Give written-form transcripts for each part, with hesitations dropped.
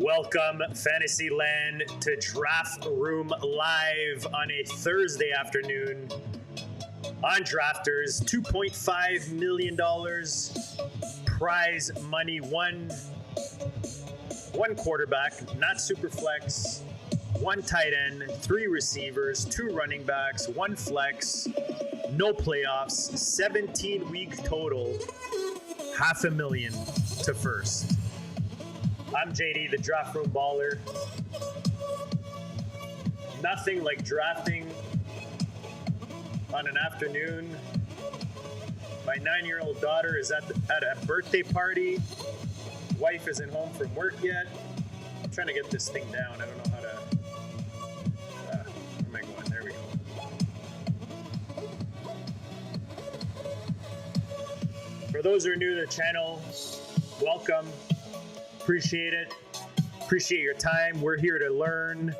Welcome, Fantasyland, to Draft Room Live on a Thursday afternoon. On Drafters, $2.5 million prize money, one quarterback, not super flex, one tight end, 3 receivers, 2 running backs, 1 flex, no playoffs, 17-week total, $500,000 to first. I'm JD, the Draft Room Baller. Nothing like drafting on an afternoon. My 9-year-old daughter is at a birthday party. Wife isn't home from work yet. I'm trying to get this thing down. I don't know how to. Where am I going? There we go. For those who are new to the channel, welcome. Appreciate it. Appreciate your time. We're here to learn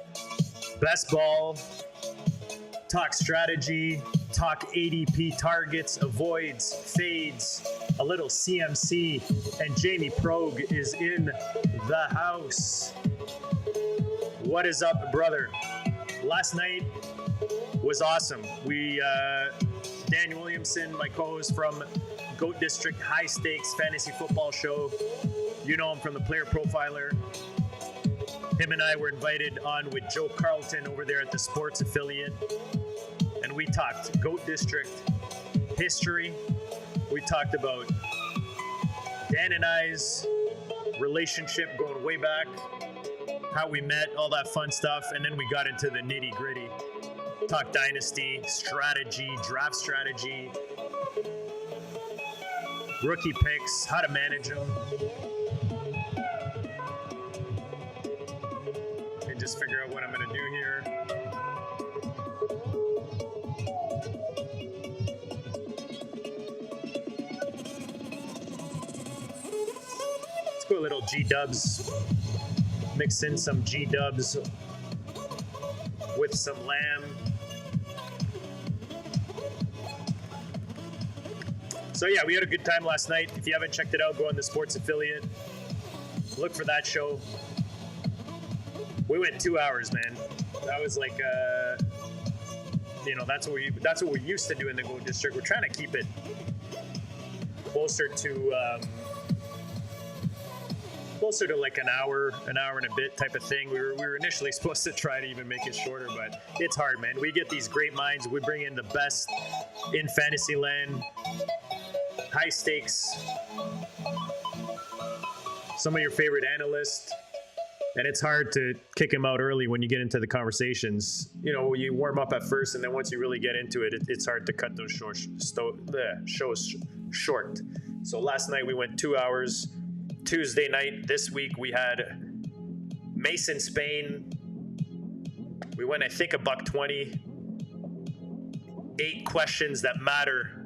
best ball, talk strategy, talk ADP targets, avoids, fades, a little CMC, and Jamie Progue is in the house. What is up, brother? Last night was awesome. Dan Williamson, my co-host from GOAT District High Stakes Fantasy Football Show. You know him from the Player Profiler. Him and I were invited on with Joe Carlton over there at the sports affiliate. And we talked GOAT District history. We talked about Dan and I's relationship going way back, how we met, all that fun stuff. And then we got into the nitty gritty. Talk dynasty, strategy, draft strategy, rookie picks, how to manage them. Just figure out what I'm going to do here. Let's go a little G-dubs. Mix in some G-dubs with some lamb. So yeah, we had a good time last night. If you haven't checked it out, go on the sports affiliate. Look for that show. We went 2 hours, man. That was like, that's what we're used to doing in the GOAT District. We're trying to keep it closer to like an hour and a bit type of thing. We were initially supposed to try to even make it shorter, but it's hard, man. We get these great minds. We bring in the best in Fantasyland, high stakes, some of your favorite analysts. And it's hard to kick him out early when you get into the conversations. You know, you warm up at first, and then once you really get into it, it's hard to cut those shows short. So last night we went 2 hours. Tuesday night this week we had Mason Spain. We went, I think, $120. 8 questions that matter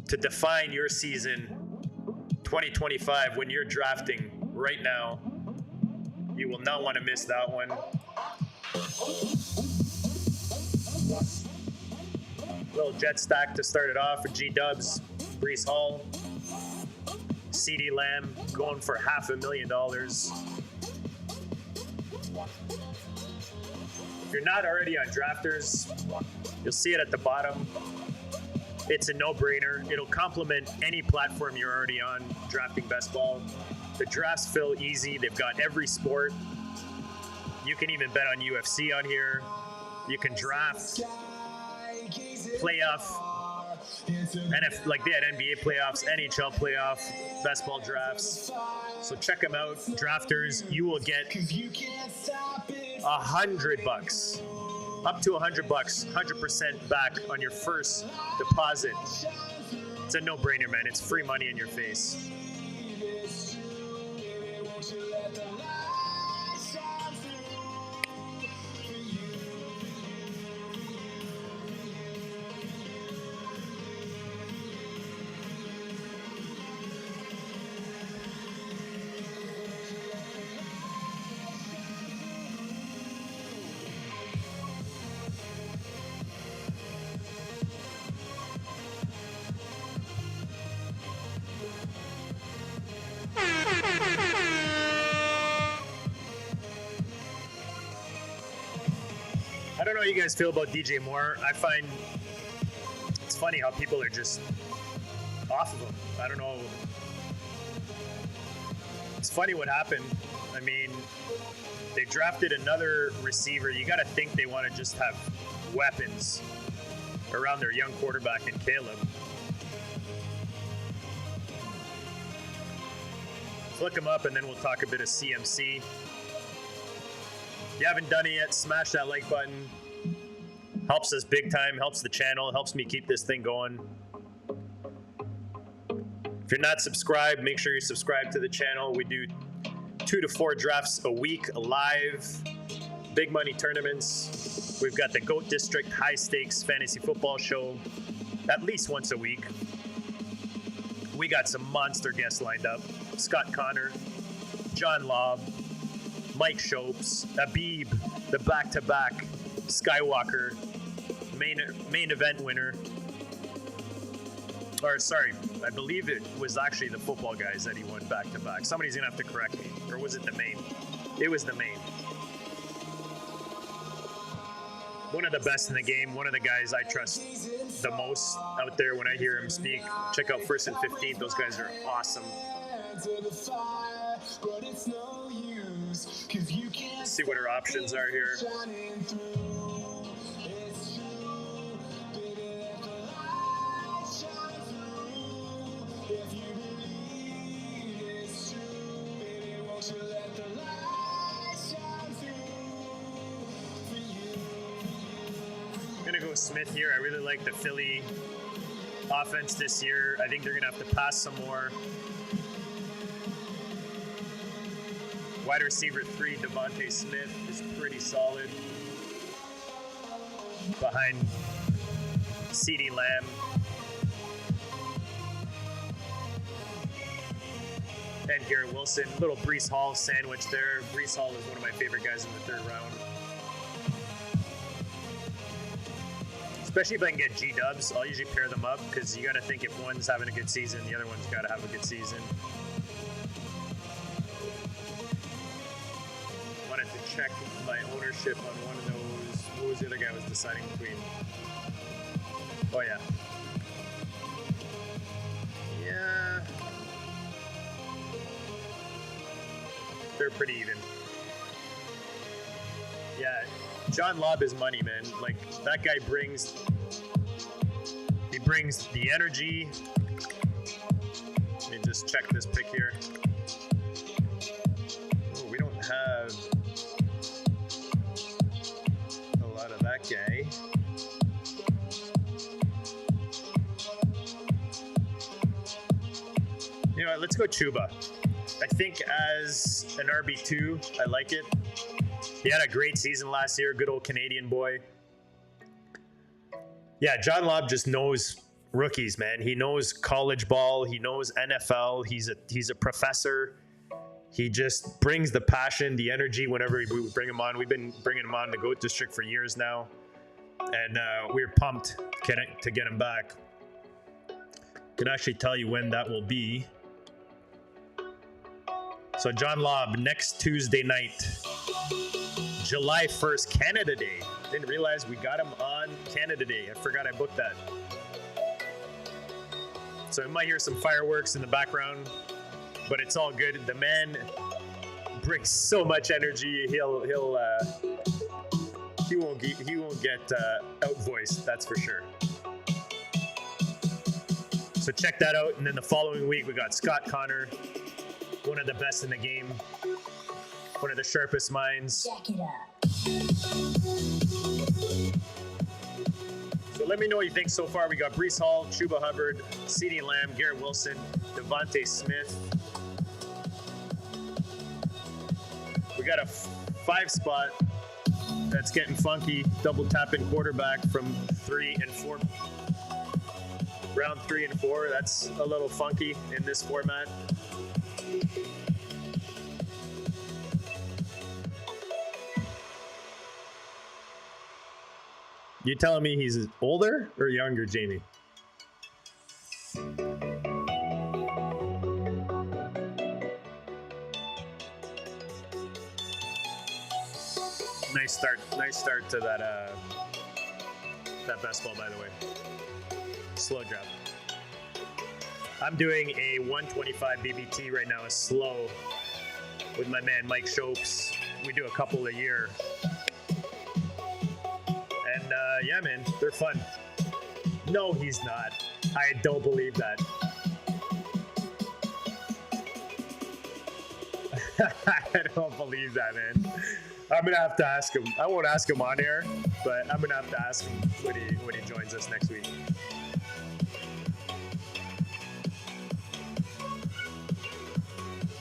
to define your season 2025 when you're drafting right now. You will not want to miss that one. Little jet stack to start it off for G-dubs. Breece Hall. CeeDee Lamb going for $500,000. If you're not already on Drafters, you'll see it at the bottom. It's a no-brainer. It'll complement any platform you're already on, drafting best ball. The drafts feel easy. They've got every sport. You can even bet on UFC on here. You can draft, playoff, and if like they had NBA playoffs, NHL playoff, best ball drafts. So check them out, Drafters. You will get $100, up to $100, 100% back on your first deposit. It's a no-brainer, man. It's free money in your face. know how you guys feel about DJ Moore. I find it's funny how people are just off of him. I don't know. It's funny what happened. I mean, they drafted another receiver. You got to think they want to just have weapons around their young quarterback in Caleb. Let's look him up, and then we'll talk a bit of CMC. If you haven't done it yet, smash that like button. Helps us big time, helps the channel, helps me keep this thing going. If you're not subscribed, make sure you subscribe to the channel. We do 2 to 4 drafts a week live, big money tournaments. We've got the GOAT District high stakes fantasy football show at least once a week. We got some monster guests lined up. Scott Connor, John Lobb, Mike Shopes, Abib, the back-to-back Skywalker main event winner. Or sorry, I believe it was actually the football guys that he won back-to-back. Somebody's gonna have to correct me. Or was it the main? It was the main. One of the best in the game, one of the guys I trust the most out there when I hear him speak. Check out 1st and 15th. Those guys are awesome. Let's see what our options are here. I'm gonna go Smith here. I really like the Philly offense this year. I think they're gonna have to pass some more. Wide receiver 3, Devontae Smith, is pretty solid. Behind CeeDee Lamb. And Garrett Wilson. Little Breece Hall sandwich there. Breece Hall is one of my favorite guys in the 3rd round. Especially if I can get G-dubs, I'll usually pair them up because you got to think if one's having a good season, the other one's got to have a good season. Wanted to check my ownership on one of those. What was the other guy I was deciding between? Oh, yeah. Yeah. They're pretty even. Yeah. John Lobb is money, man. Like, that guy brings the energy. Let me just check this pick here. Oh, we don't have a lot of that guy. You know what, let's go Chuba. I think as an RB2, I like it. He had a great season last year, good old Canadian boy. Yeah, John Lobb just knows rookies, man. He knows college ball. He knows NFL. He's a professor. He just brings the passion, the energy whenever we bring him on. We've been bringing him on the GOAT District for years now. And we're pumped to get him back. Can actually tell you when that will be. So John Lobb, next Tuesday night. July 1st, Canada Day. Didn't realize we got him on Canada Day. I forgot I booked that. So we might hear some fireworks in the background, but it's all good. The man brings so much energy. He won't get outvoiced. That's for sure. So check that out. And then the following week we got Scott Connor, one of the best in the game. One of the sharpest minds. Check it out. So let me know what you think so far. We got Breece Hall, Chuba Hubbard, CeeDee Lamb, Garrett Wilson, Devontae Smith. We got a 5 spot that's getting funky. Double tapping quarterback from 3 and 4. Round 3 and 4. That's a little funky in this format. You telling me he's older or younger, Jamie? Nice start. Nice start to that that best ball, by the way. Slow drop. I'm doing a 125 BBT right now, a slow, with my man Mike Shopes. We do a couple a year. And yeah, man, they're fun. No, he's not. I don't believe that. I don't believe that, man. I'm gonna have to ask him. I won't ask him on air, but I'm gonna have to ask him when he joins us next week.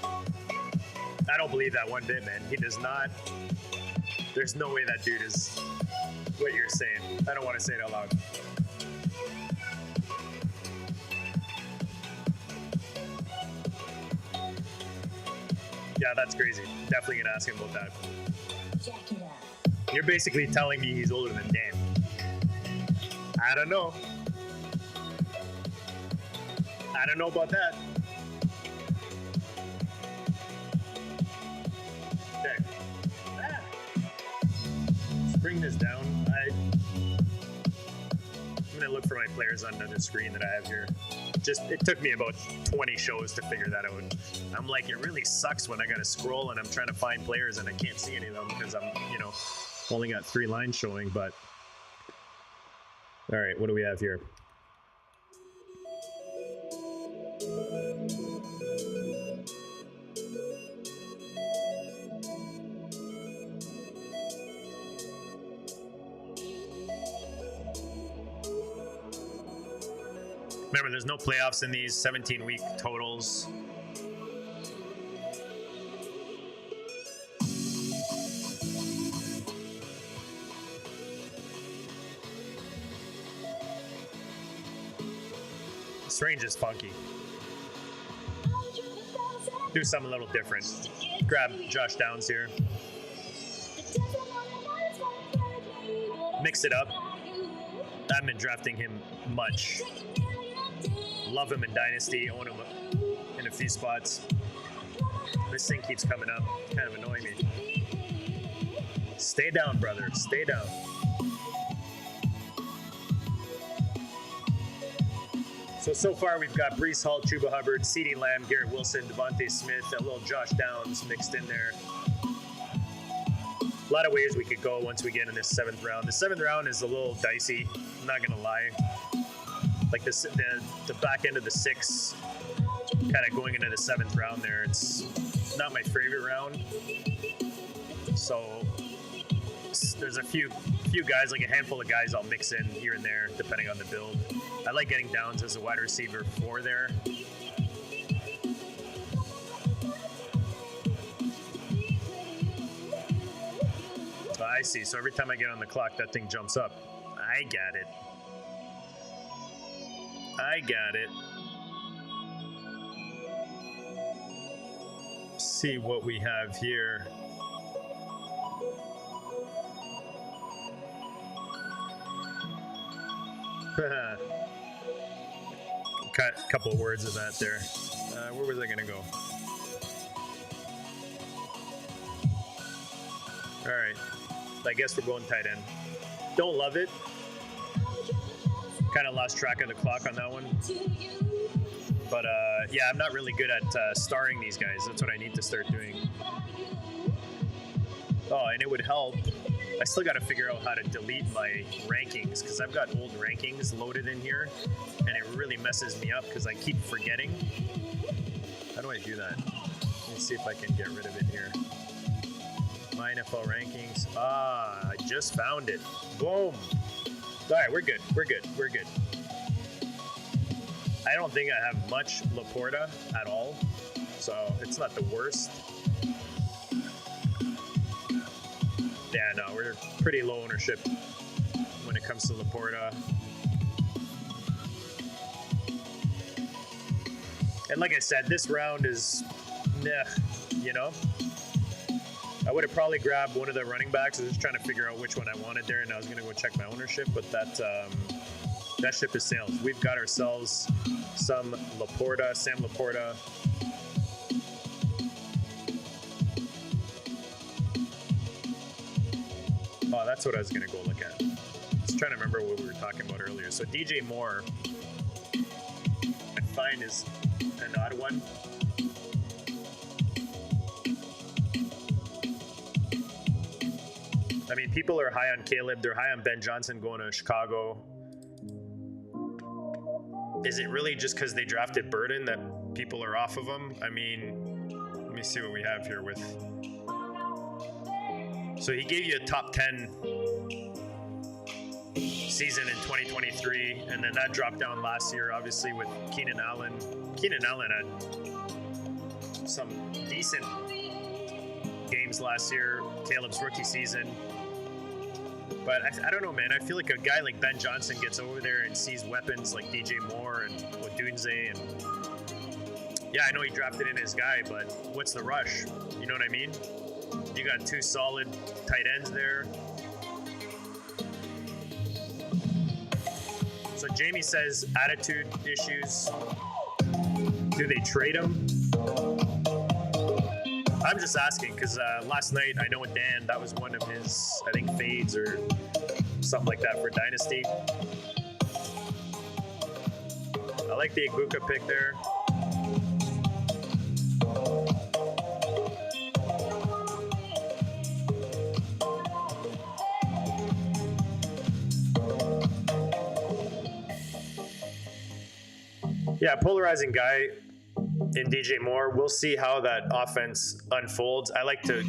I don't believe that one bit, man. He does not. There's no way that dude is what you're saying. I don't want to say it out loud. Yeah, that's crazy. Definitely gonna ask him about that. You're basically telling me he's older than Dan. I don't know. I don't know about that. Okay. Let's bring this down. I'm gonna look for my players on another screen that I have here. It took me about 20 shows to figure that out. I'm like, it really sucks when I gotta scroll and I'm trying to find players and I can't see any of them because I'm, only got 3 lines showing, but. All right, what do we have here? Remember, there's no playoffs in these 17-week totals. This range is funky. Do something a little different. Grab Josh Downs here. Mix it up. I haven't been drafting him much. Love him in Dynasty, own him in a few spots. This thing keeps coming up, kind of annoying me. Stay down, brother, stay down. So far we've got Breece Hall, Chuba Hubbard, CeeDee Lamb, Garrett Wilson, Devontae Smith, a little Josh Downs mixed in there. A lot of ways we could go once we get in this 7th round. The 7th round is a little dicey, I'm not gonna lie. Like the back end of the 6, kind of going into the 7th round there, it's not my favorite round. So there's a few guys, like a handful of guys I'll mix in here and there depending on the build. I like getting Downs as a wide receiver 4 there. Oh, I see, so every time I get on the clock that thing jumps up. I got it. I got it. See what we have here. Cut a couple of words of that there. Where was I gonna go? All right, I guess we're going tight end. Don't love it. Kind of lost track of the clock on that one. But yeah, I'm not really good at starring these guys. That's what I need to start doing. Oh, and it would help. I still got to figure out how to delete my rankings because I've got old rankings loaded in here and it really messes me up because I keep forgetting. How do I do that? Let me see if I can get rid of it here. My NFL rankings. Ah, I just found it. Boom. All right, we're good. We're good. We're good. I don't think I have much Laporta at all, so it's not the worst. Yeah, no, we're pretty low ownership when it comes to Laporta. And like I said, this round is, I would have probably grabbed one of the running backs. I was just trying to figure out which one I wanted there, and I was going to go check my ownership, but that ship is sailed. We've got ourselves some Laporta, Sam Laporta. that's what I was going to go look at. I was trying to remember what we were talking about earlier. So DJ Moore, I find, is an odd one. I mean, people are high on Caleb. They're high on Ben Johnson going to Chicago. Is it really just because they drafted Burden that people are off of him? I mean, let me see what we have here with... So he gave you a top 10 season in 2023, and then that dropped down last year, obviously, with Keenan Allen. Keenan Allen had some decent games last year, Caleb's rookie season. But I don't know, man. I feel like a guy like Ben Johnson gets over there and sees weapons like DJ Moore and Odunze. And yeah, I know he drafted in his guy, but what's the rush? You know what I mean? You got two solid tight ends there. So Jamie says attitude issues. Do they trade him? I'm just asking because last night, I know with Dan, that was one of his, I think, fades or something like that for Dynasty. I like the Igbokwe pick there. Yeah, polarizing guy in DJ Moore. We'll see how that offense unfolds. I like to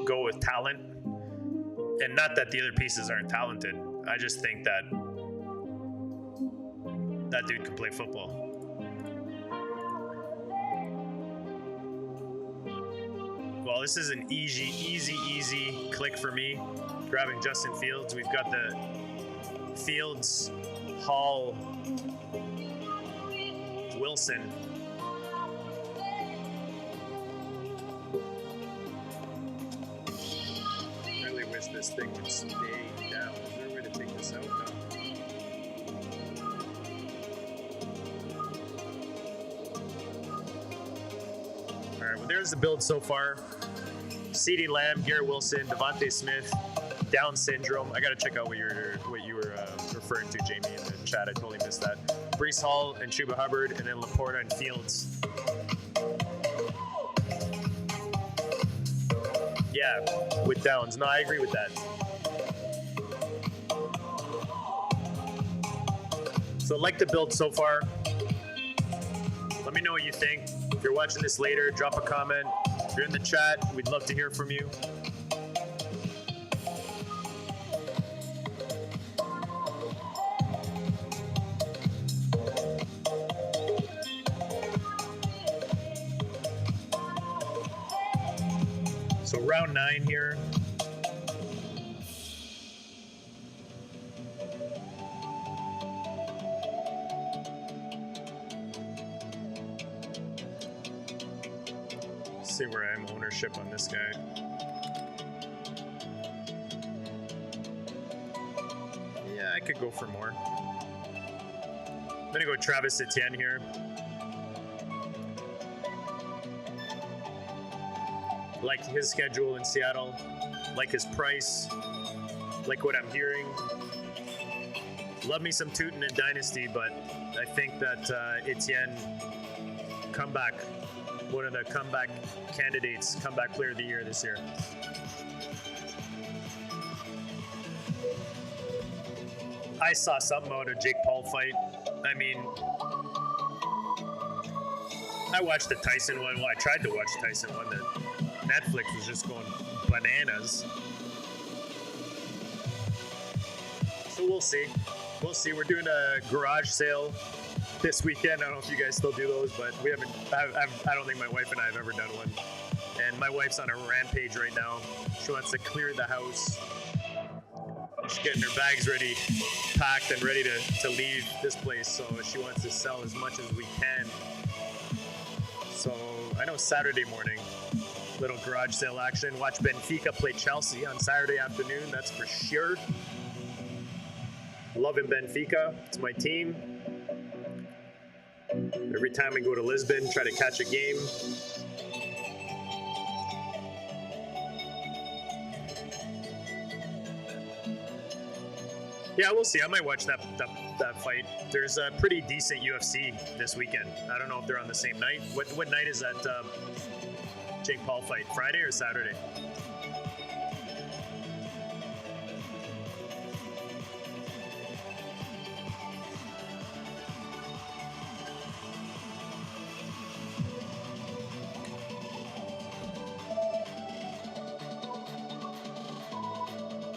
go with talent, and not that the other pieces aren't talented. I just think that that dude can play football. Well, this is an easy click for me. Grabbing Justin Fields. We've got the Fields, Hall, Wilson. This thing would stay down. Is there a way to take this out now? All right, well, there's the build so far. CeeDee Lamb, Garrett Wilson, Devontae Smith, Down syndrome. I got to check out what you were referring to, Jamie, in the chat. I totally missed that. Breece Hall and Chuba Hubbard, and then Laporta and Fields. Yeah, with Downs. No, I agree with that. So I like the build so far. Let me know what you think. If you're watching this later, drop a comment. If you're in the chat, we'd love to hear from you. So round 9 here. Let's see where I am ownership on this guy. Yeah, I could go for more. I'm gonna go Travis Etienne here. Like his schedule in Seattle, like his price, like what I'm hearing. Love me some Tootin in Dynasty, but I think that Etienne, comeback, one of the comeback candidates, comeback player of the year this year. I saw something out of Jake Paul fight. I mean, I watched the Tyson one. Well, I tried to watch the Tyson one. That Netflix was just going bananas. So we'll see. We'll see. We're doing a garage sale this weekend. I don't know if you guys still do those, but we haven't. I don't think my wife and I have ever done one. And my wife's on a rampage right now. She wants to clear the house. She's getting her bags ready, packed and ready to leave this place. So she wants to sell as much as we can. So I know Saturday morning, little garage sale action. Watch Benfica play Chelsea on Saturday afternoon. That's for sure. Loving Benfica. It's my team. Every time we go to Lisbon, try to catch a game. Yeah, we'll see. I might watch that fight. There's a pretty decent UFC this weekend. I don't know if they're on the same night. What night is that Jake Paul fight? Friday or Saturday?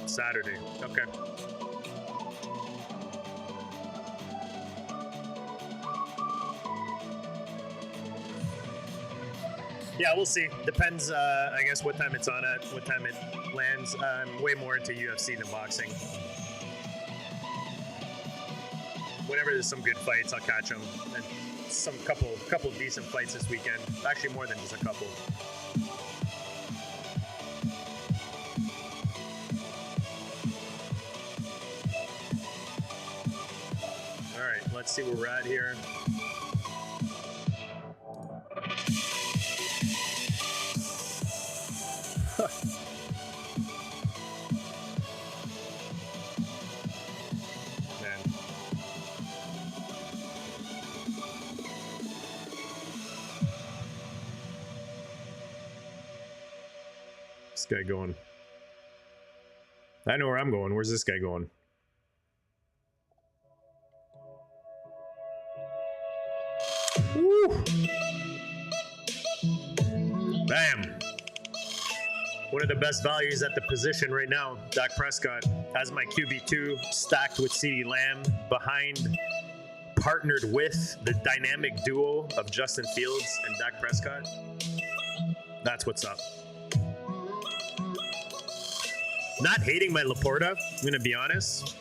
Saturday. Okay. Yeah, we'll see. Depends, I guess, what time it's on at, what time it lands. I'm way more into UFC than boxing. Whenever there's some good fights, I'll catch them. And some couple decent fights this weekend. Actually, more than just a couple. All right, let's see where we're at here. Guy going? I know where I'm going. Where's this guy going? Woo! Bam! One of the best values at the position right now, Dak Prescott, has my QB2 stacked with CeeDee Lamb behind, partnered with the dynamic duo of Justin Fields and Dak Prescott. That's what's up. Not hating my Laporta, I'm going to be honest.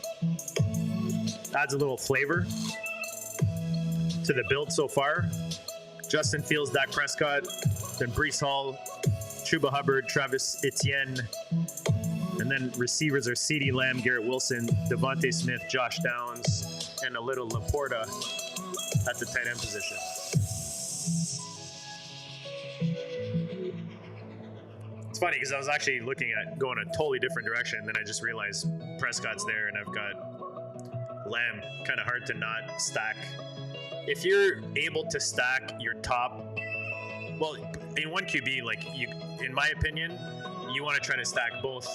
Adds a little flavor to the build so far. Justin Fields, Dak Prescott, then Breece Hall, Chuba Hubbard, Travis Etienne, and then receivers are CeeDee Lamb, Garrett Wilson, Devontae Smith, Josh Downs, and a little Laporta at the tight end position. Funny because I was actually looking at going a totally different direction, and then I just realized Prescott's there and I've got Lamb. Kind of hard to not stack. If you're able to stack your top, well, in one QB, like you, in my opinion, you want to try to stack both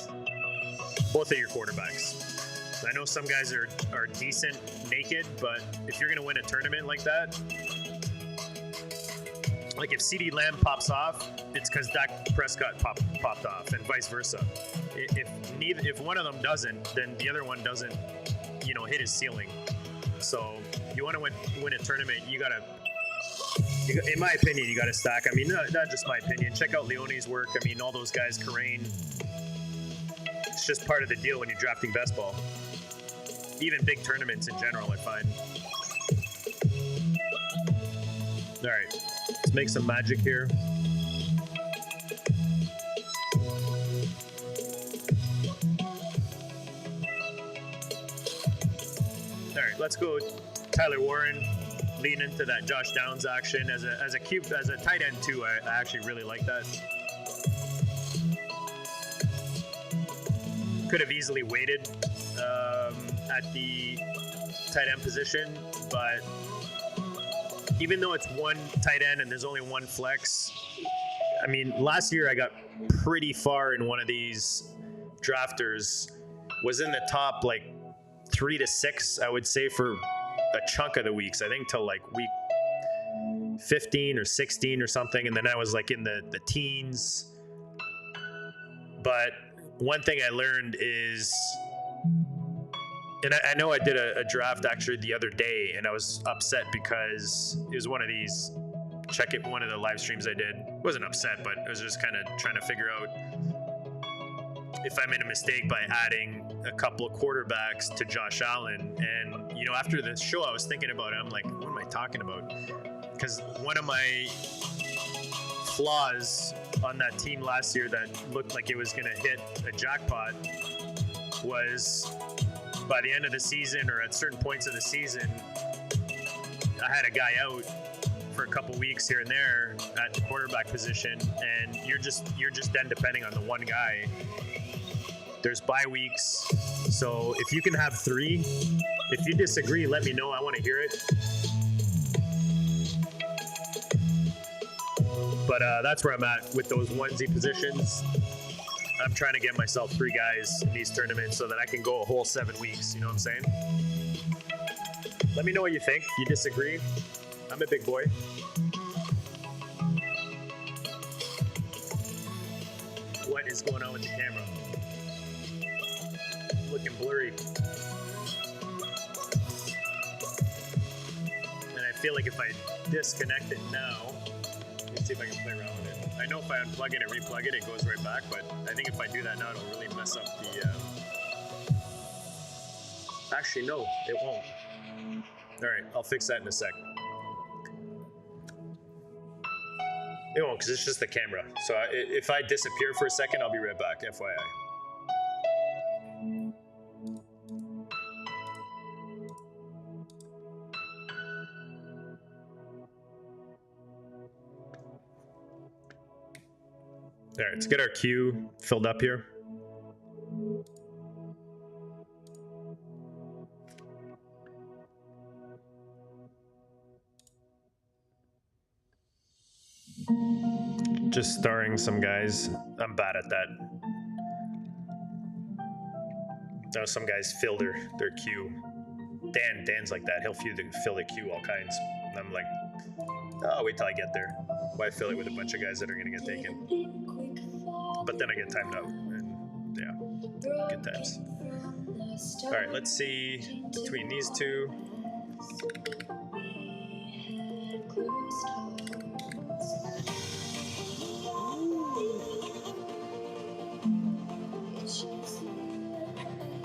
of your quarterbacks. I know some guys are decent naked, but if you're going to win a tournament like that, like if CeeDee Lamb pops off, it's because Dak Prescott popped off, and vice versa. If one of them doesn't, then the other one doesn't, hit his ceiling. So you want to win a tournament, in my opinion, you got to stack. I mean, not just my opinion. Check out Leone's work. I mean, all those guys, Karain. It's just part of the deal when you're drafting best ball. Even big tournaments in general, I find. All right. Let's make some magic here. All right, let's go Tyler Warren, lean into that Josh Downs action as a tight end too. I actually really like that. Could have easily waited at the tight end position, but even though it's one tight end and there's only one flex, I mean, last year I got pretty far in one of these drafters, was in the top like 3 to 6, I would say, for a chunk of the weeks. I think till like week 15 or 16 or something, and then I was like in the teens. But one thing I learned is, and I know I did a draft actually the other day, and I was upset because it was one of these, one of the live streams I did. Wasn't upset, but I was just kind of trying to figure out if I made a mistake by adding a couple of quarterbacks to Josh Allen. And, after the show, I was thinking about it. I'm like, what am I talking about? Because one of my flaws on that team last year that looked like it was going to hit a jackpot was, by the end of the season or at certain points of the season, I had a guy out for a couple weeks here and there at the quarterback position, and you're just then depending on the one guy. There's bye weeks. So if you can have 3, if you disagree, let me know. I want to hear it. But that's where I'm at with those onesie positions. I'm trying to get myself 3 guys in these tournaments so that I can go a whole 7 weeks. You know what I'm saying? Let me know what you think. You disagree? I'm a big boy. What is going on with the camera? Looking blurry. And I feel like if I disconnect it now, let's see if I can play around with it. I know if I unplug it and replug it, it goes right back, but I think if I do that now, it'll really mess up the... Actually, no, it won't. All right, I'll fix that in a sec. It won't, because it's just the camera. So if I disappear for a second, I'll be right back, FYI. All right, let's get our queue filled up here. Just starring some guys. I'm bad at that. No, some guys fill their queue. Dan's like that. He'll fill the queue all kinds. And I'm like, oh, I'll wait till I get there. Why fill it with a bunch of guys that are gonna get taken? But then I get timed out, and yeah, good times. All right, let's see between these two.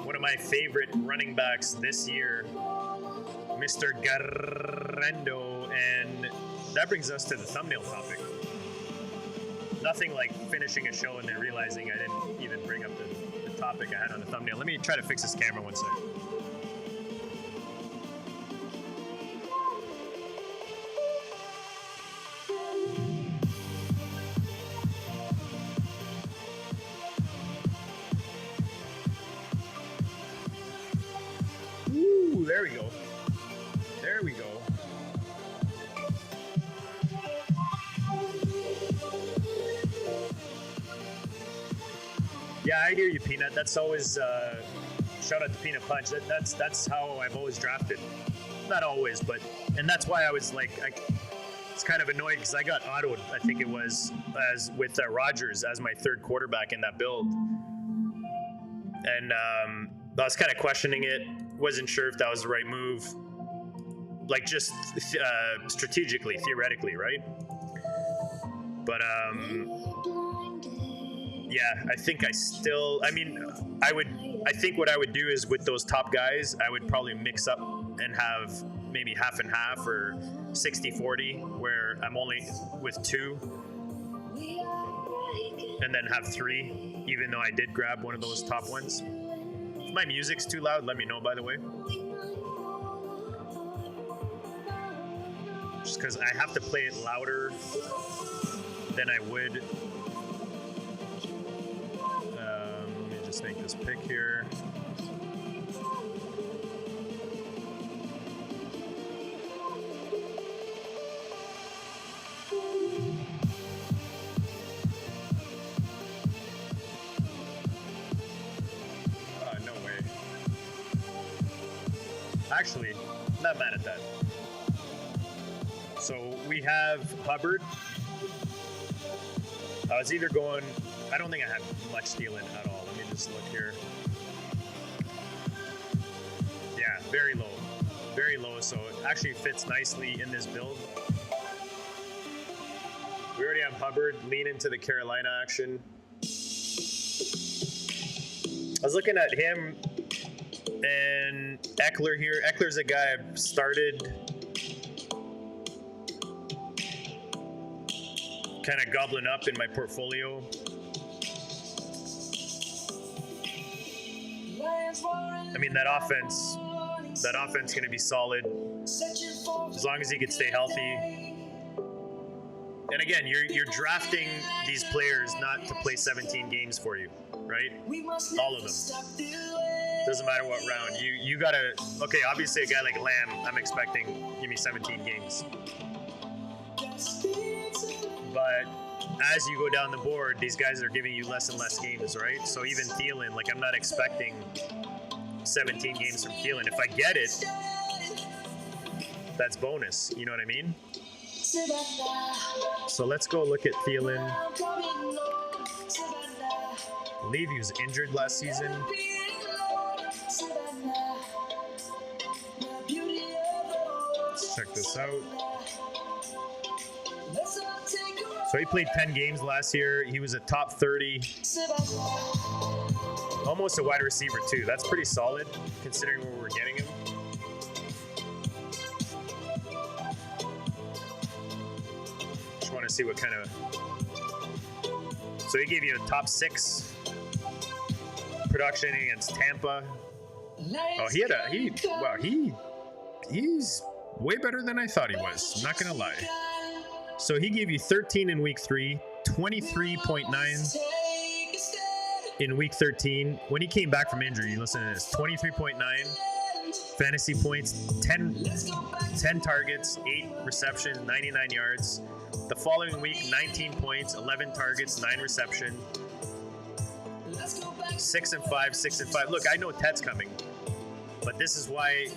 One of my favorite running backs this year, Mr. Garrendo, and that brings us to the thumbnail topic. Nothing like finishing a show and then realizing I didn't even bring up the topic I had on the thumbnail. Let me try to fix this camera one second. Ooh, there we go. There we go. Yeah, I hear you, Peanut. That's always shout out to Peanut Punch. That's how I've always drafted. Not always, but and that's why I was like, it's kind of annoyed because I got autoed. I think it was as with Rodgers as my 3rd quarterback in that build, and I was kind of questioning it. Wasn't sure if that was the right move, like just strategically, theoretically, right? But yeah, I think I think what I would do is with those top guys, I would probably mix up and have maybe half and half or 60-40, where I'm only with 2 and then have 3, even though I did grab one of those top ones. If my music's too loud, let me know, by the way. Just because I have to play it louder than I would. Let me just make this pick here. No way. Actually, not mad at that. So we have Hubbard. I was either going, I don't think I had much stealing at all. Let me just look here. Yeah, very low. Very low, so it actually fits nicely in this build. We already have Hubbard lean into the Carolina action. I was looking at him and Eckler here. Eckler's a guy I've started kind of gobbling up in my portfolio. I mean, that offense going to be solid as long as he can stay healthy. And again, you're drafting these players not to play 17 games for you, right? All of them. Doesn't matter what round. You gotta. Okay, obviously a guy like Lamb, I'm expecting give me 17 games. But as you go down the board, these guys are giving you less and less games, right? So even Thielen, like I'm not expecting 17 games from Thielen. If I get it, that's bonus. You know what I mean? So let's go look at Thielen. I believe he was injured last season. Let's check this out. So he played 10 games last year. He was a top 30. Almost a wide receiver too. That's pretty solid considering where we're getting him. Just want to see what kind of... So he gave you a top 6 production against Tampa. Oh, he's way better than I thought he was. I'm not gonna lie. So he gave you 13 in week 3, 23.9 in week 13. When he came back from injury, listen to this: 23.9 fantasy points, 10 targets, 8 receptions, 99 yards. The following week, 19 points, 11 targets, 9 reception. 6 and 5, 6 and 5. Look, I know Ted's coming, but this is why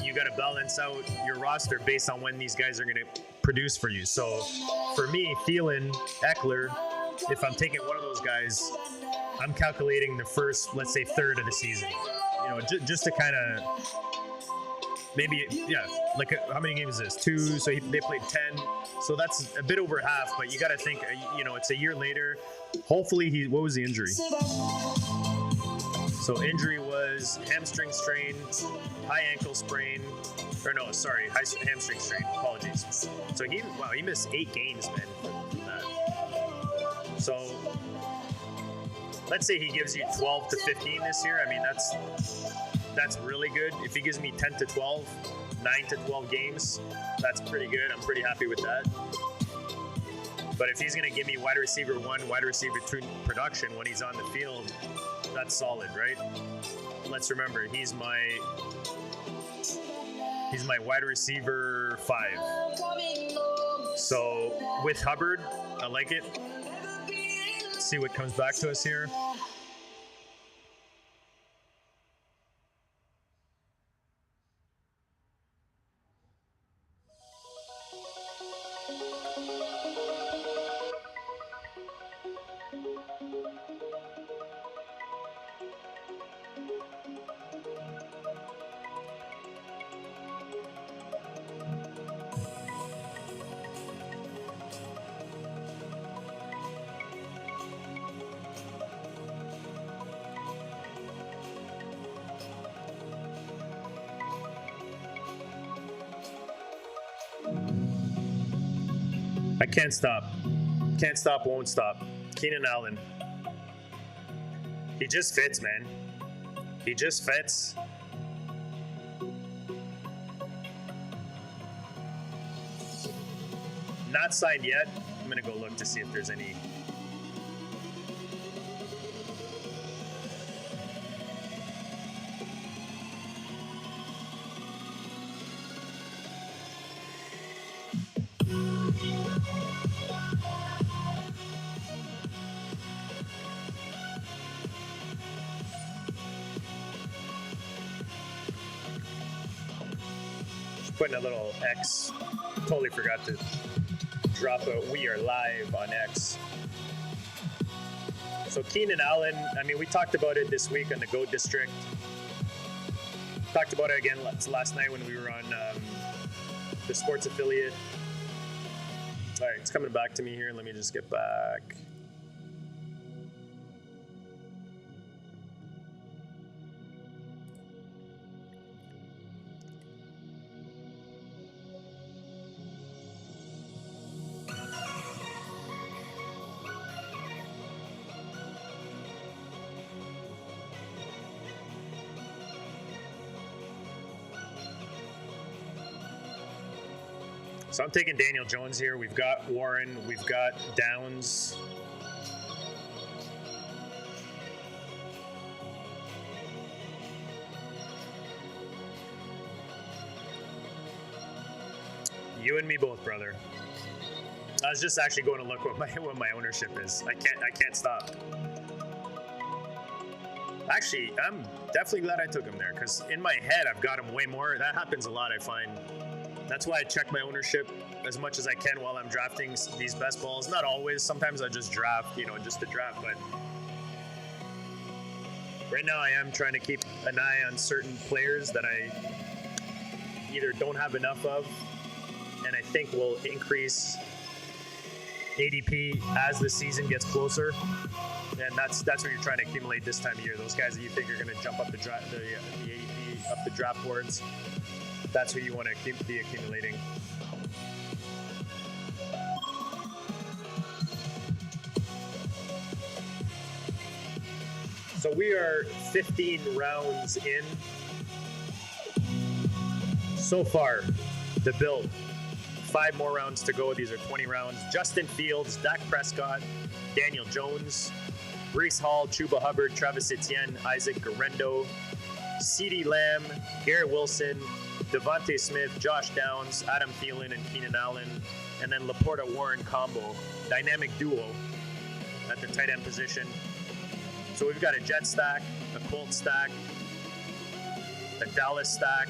you got to balance out your roster based on when these guys are going to produce for you. So for me, Thielen, Eckler, if I'm taking one of those guys, I'm calculating the first, let's say, third of the season. You know, just to kind of maybe, yeah, like how many games is this? 2. So they played 10. So that's a bit over half. But you got to think, you know, it's a year later. Hopefully, what was the injury? So injury was hamstring strain, high ankle sprain, or no, sorry, hamstring strain. Apologies. So he missed 8 games, man, from that. So let's say he gives you 12 to 15 this year. I mean, that's really good. If he gives me 10 to 12, 9 to 12 games, that's pretty good. I'm pretty happy with that. But if he's going to give me wide receiver 1, wide receiver 2 production when he's on the field, that's solid, right? Let's remember, he's my wide receiver 5. So with Hubbard, I like it. Let's see what comes back to us here. I can't stop. Can't stop, won't stop. Keenan Allen. He just fits, man. He just fits. Not signed yet. I'm going to go look to see if there's any. Putting a little X. Totally forgot to drop a "We are live" on X. So Keenan Allen, I mean, we talked about it this week on the GOAT District. Talked about it again last night when we were on the sports affiliate. All right, it's coming back to me here. Let me just get back. So I'm taking Daniel Jones here. We've got Warren. We've got Downs. You and me both, brother. I was just actually going to look what my ownership is. I can't stop. Actually, I'm definitely glad I took him there, because in my head I've got him way more. That happens a lot, I find. That's why I check my ownership as much as I can while I'm drafting these best balls. Not always. Sometimes I just draft, just to draft. But right now I am trying to keep an eye on certain players that I either don't have enough of, and I think will increase ADP as the season gets closer. And that's what you're trying to accumulate this time of year. Those guys that you think are going to jump up the ADP, up the draft boards, that's who you want to be accumulating. So we are 15 rounds in so far, the build. 5 more rounds to go. These are 20 rounds. Justin Fields, Dak Prescott, Daniel Jones, Breece Hall, Chuba Hubbard, Travis Etienne, Isaac Guerrero, CeeDee Lamb, Garrett Wilson, Devontae Smith, Josh Downs, Adam Thielen, and Keenan Allen, and then Laporta Warren combo, dynamic duo at the tight end position. So we've got a Jet stack, a Colt stack, a Dallas stack,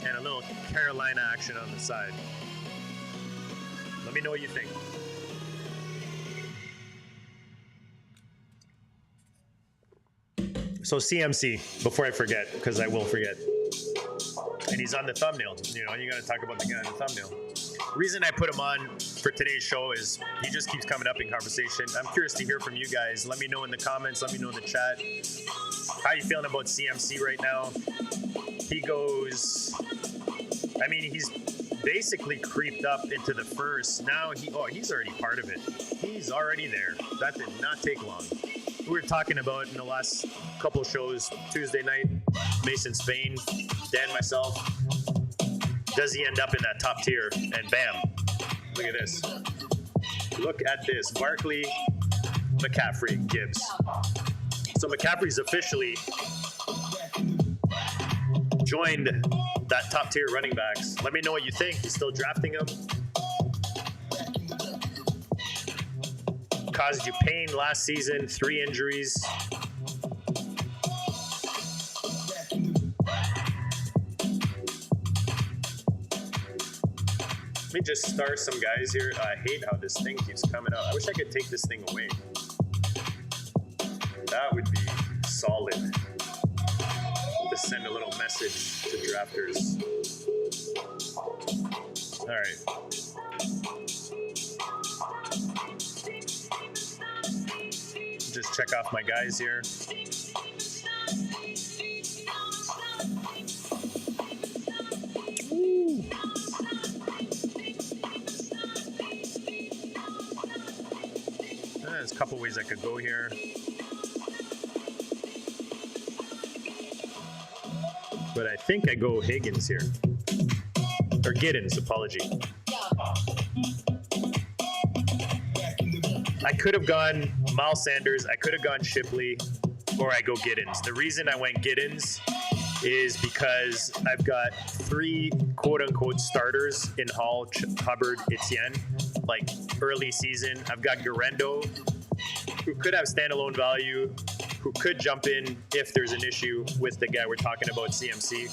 and a little Carolina action on the side. Let me know what you think. So CMC, before I forget, because I will forget. And he's on the thumbnail. You got to talk about the guy on the thumbnail. Reason I put him on for today's show is he just keeps coming up in conversation. I'm curious to hear from you guys. Let me know in the comments. Let me know in the chat. How you feeling about CMC right now? He goes... he's basically creeped up into the first. Now he's already part of it. He's already there. That did not take long. We were talking about in the last couple shows, Tuesday night, Mason Spain, Dan, myself. Does he end up in that top tier? And bam, look at this. Look at this. Barkley, McCaffrey, Gibbs. So McCaffrey's officially joined that top tier running backs. Let me know what you think. You still drafting him? Caused you pain last season, 3 injuries. Let me just star some guys here. I hate how this thing keeps coming up. I wish I could take this thing away. That would be solid. To send a little message to drafters. All right. Just check off my guys here. Ooh. There's a couple ways I could go here. But I think I go Higgins here. Or Giddens, apology. I could have gone Miles Sanders, I could have gone Shipley, or I go Giddens. The reason I went Giddens is because I've got 3 quote-unquote starters in Hall, Hubbard, Etienne, like early season. I've got Guerrero, who could have standalone value, who could jump in if there's an issue with the guy we're talking about, CMC.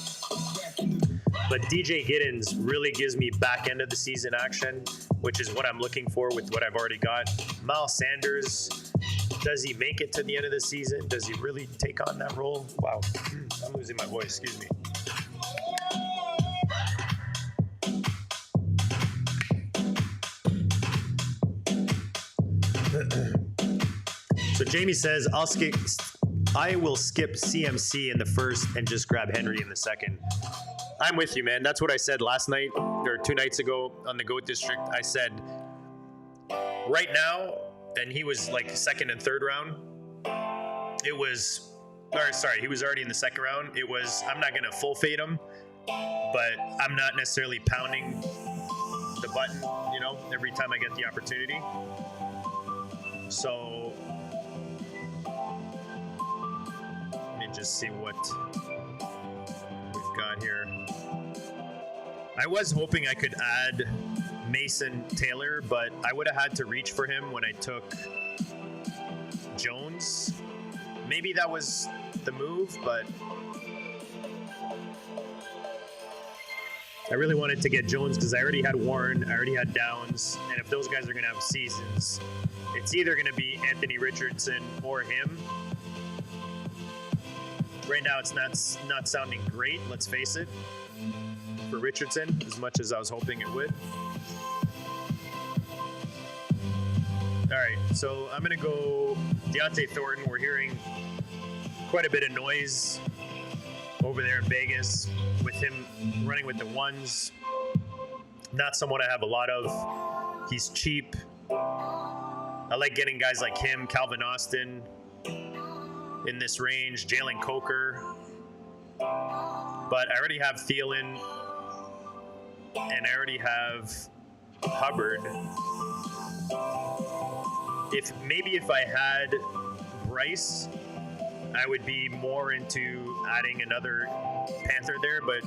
But DJ Giddens really gives me back end of the season action, which is what I'm looking for with what I've already got. Miles Sanders, does he make it to the end of the season? Does he really take on that role? Wow, I'm losing my voice, excuse me. So Jamie says, I will skip CMC in the first and just grab Henry in the second. I'm with you, man. That's what I said last night or 2 nights ago on the GOAT District. I said, right now, and he was like 2nd and 3rd round. He was already in the 2nd round. I'm not going to full fade him. but I'm not necessarily pounding the button, you know, every time I get the opportunity. So let me just see what we've got here. I was hoping I could add Mason Taylor, but I would have had to reach for him when I took Jones. Maybe that was the move, but I really wanted to get Jones because I already had Warren, I already had Downs, and if those guys are going to have seasons, it's either going to be Anthony Richardson or him. Right now, it's not sounding great, let's face it, for Richardson, as much as I was hoping it would. All right, so I'm going to go Deontay Thornton. We're hearing quite a bit of noise over there in Vegas with him running with the ones. Not someone I have a lot of. He's cheap. I like getting guys like him, Calvin Austin in this range, Jalen Coker. But I already have Thielen, and I already have Hubbard. If I had Bryce, I would be more into adding another Panther there, but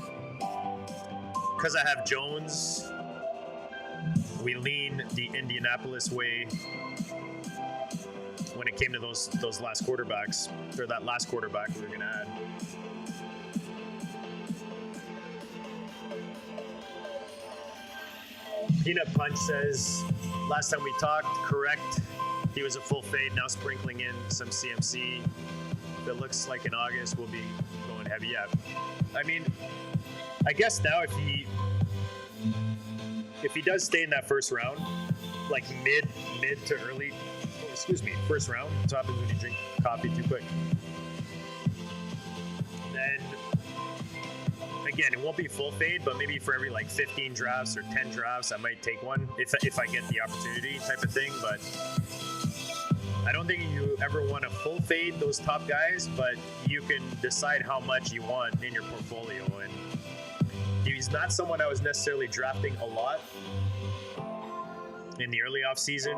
because I have Jones, we lean the Indianapolis way when it came to those last quarterbacks, or that last quarterback we were going to add. Peanut Punch says, last time we talked, correct, he was a full fade, now sprinkling in some CMC. If it looks like in August, we'll be going heavy. Yeah. I mean, I guess now if he does stay in that first round, like mid to early, first round, that's what happens when you drink coffee too quick. Then, again, it won't be full fade, but maybe for every like 15 drafts or 10 drafts, I might take one if I get the opportunity type of thing. But I don't think you ever want to full fade those top guys, but you can decide how much you want in your portfolio. And he's not someone I was necessarily drafting a lot in the early off season.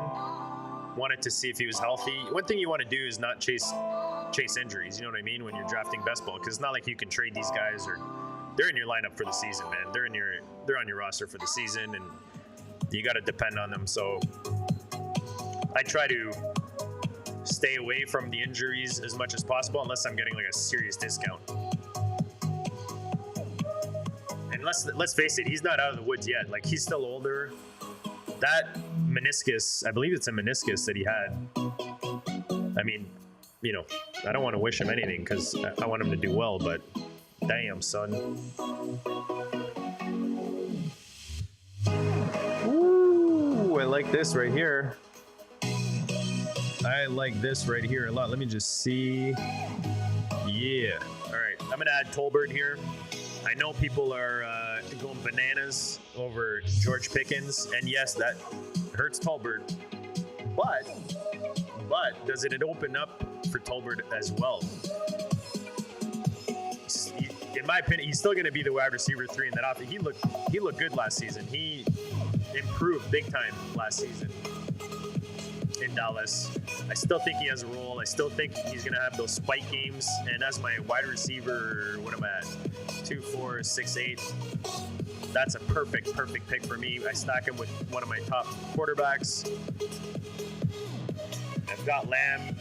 Wanted to see if he was healthy. One thing you want to do is not chase injuries. You know what I mean? When you're drafting best ball, because it's not like you can trade these guys, or they're in your lineup for the season, man. They're on your roster for the season, and you got to depend on them. So I try to stay away from the injuries as much as possible, unless I'm getting like a serious discount. And let's face it, he's not out of the woods yet. Like, he's still older. That meniscus, I believe it's a meniscus that he had. I mean, you know, I don't want to wish him anything because I want him to do well, but damn, son. Ooh, I like this right here. I like this right here a lot. Let me just see. Yeah. All right. I'm going to add Tolbert here. I know people are going bananas over George Pickens. And yes, that hurts Tolbert. But does it open up for Tolbert as well? In my opinion, he's still going to be the wide receiver 3 in that offense. He looked good last season. He improved big time last season in Dallas. I still think he has a role. I still think he's going to have those spike games. And as my wide receiver, what am I at? 2, 4, 6, 8. That's a perfect pick for me. I stack him with one of my top quarterbacks. I've got Lamb.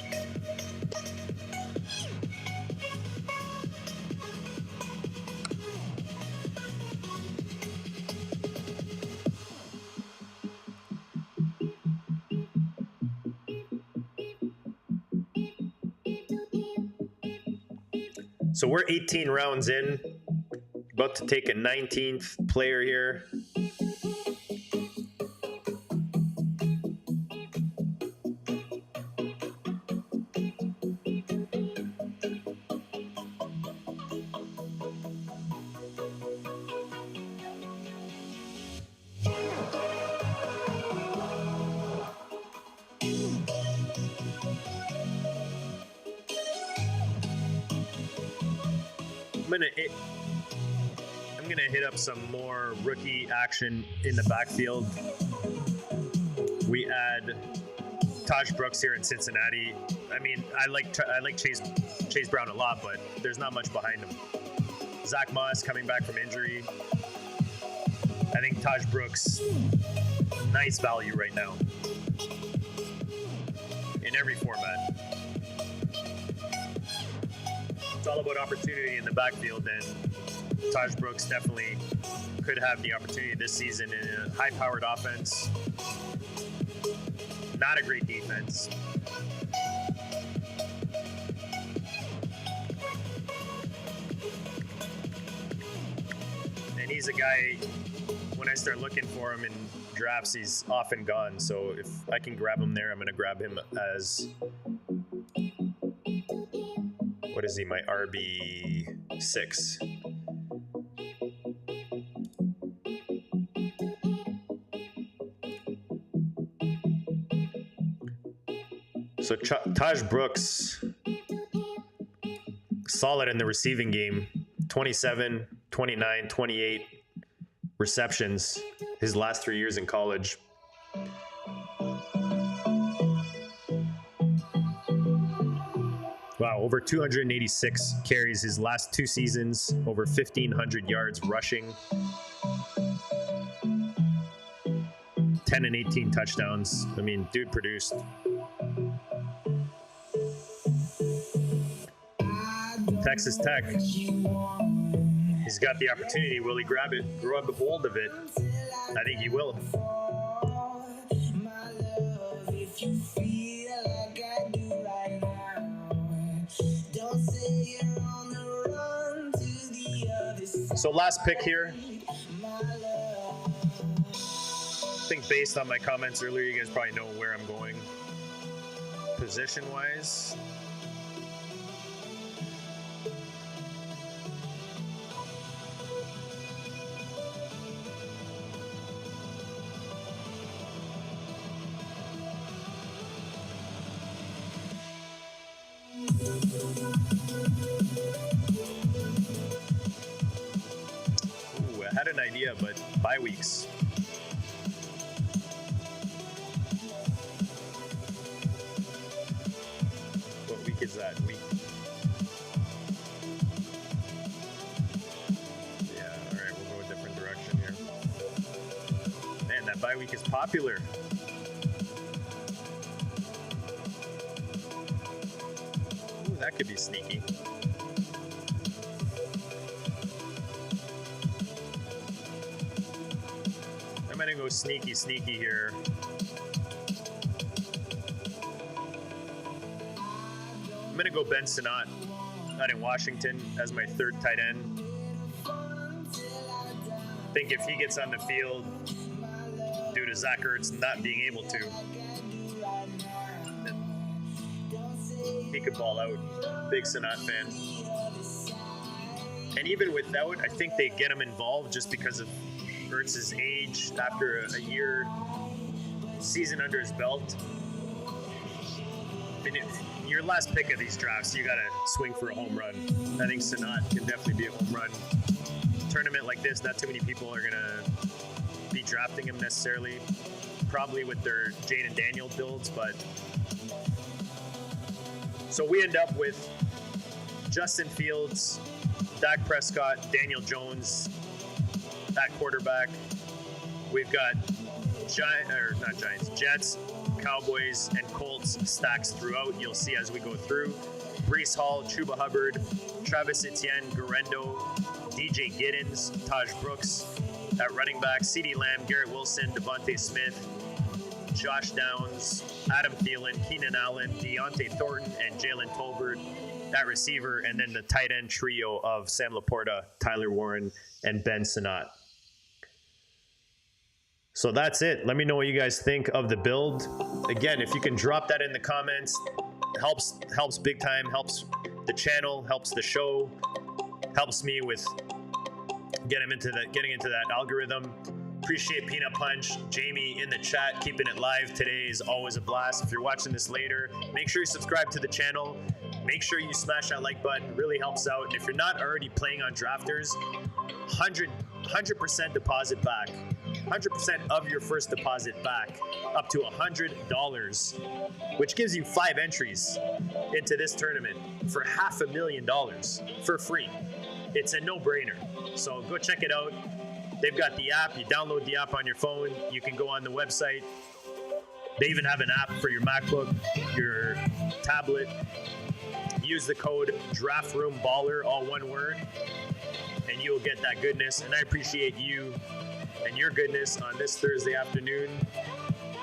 So we're 18 rounds in, about to take a 19th player here. I'm going to hit up some more rookie action in the backfield. We add Taj Brooks here in Cincinnati. I mean, I like Chase Brown a lot, but there's not much behind him. Zach Moss coming back from injury. I think Taj Brooks, nice value right now in every format. It's all about opportunity in the backfield, and Taj Brooks definitely could have the opportunity this season in a high-powered offense. Not a great defense. And he's a guy, when I start looking for him in drafts, he's often gone. So if I can grab him there, I'm going to grab him as, what is he, my RB6. So Taj Brooks, solid in the receiving game, 27, 29, 28 receptions his last 3 years in college. Wow, over 286 carries his last 2 seasons, over 1,500 yards rushing, 10 and 18 touchdowns. I mean, dude produced. Texas Tech. He's got the opportunity. Will he grab it, grab a hold of it? I think he will. So last pick here. I think based on my comments earlier, you guys probably know where I'm going position-wise. Ooh, I had an idea, but bye weeks. What week is that? Week? Yeah, all right, we'll go a different direction here. Man, that bye week is popular. Ooh, that could be sneaky. I'm gonna go sneaky here. I'm gonna go Ben Sinnott out in Washington as my third tight end. I think if he gets on the field due to Zach Ertz not being able to, he could ball out. Big Sinnott fan. And even without, I think they get him involved just because of Ertz's age after a year season under his belt. I mean, your last pick of these drafts, you gotta swing for a home run. I think Sinnott can definitely be a home run. Tournament like this, not too many people are gonna be drafting him necessarily. Probably with their Jaden Daniel builds, but so we end up with Justin Fields, Dak Prescott, Daniel Jones at quarterback. We've got Jets, Cowboys, and Colts stacks throughout. You'll see as we go through. Breece Hall, Chuba Hubbard, Travis Etienne, Garendo, DJ Giddens, Taj Brooks at running back, CeeDee Lamb, Garrett Wilson, Devontae Smith, Josh Downs, Adam Thielen, Keenan Allen, Deontay Thornton, and Jalen Tolbert at receiver, and then the tight end trio of Sam Laporta, Tyler Warren, and Ben Sinnott. So that's it. Let me know what you guys think of the build. Again, if you can drop that in the comments, helps big time, helps the channel, helps the show, helps me with getting into that algorithm. Appreciate Peanut Punch, Jamie in the chat, keeping it live today is always a blast. If you're watching this later, make sure you subscribe to the channel. Make sure you smash that like button. It really helps out. And if you're not already playing on Drafters, 100% deposit back. 100% of your first deposit back, up to $100, which gives you 5 entries into this tournament for $500,000 for free. It's a no-brainer. So go check it out. They've got the app. You download the app on your phone. You can go on the website. They even have an app for your MacBook, your tablet. Use the code DraftRoomBaller, all one word, and you'll get that goodness. And I appreciate you and your goodness on this Thursday afternoon.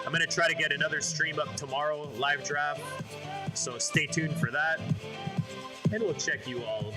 I'm going to try to get another stream up tomorrow, live draft. So stay tuned for that. And we'll check you all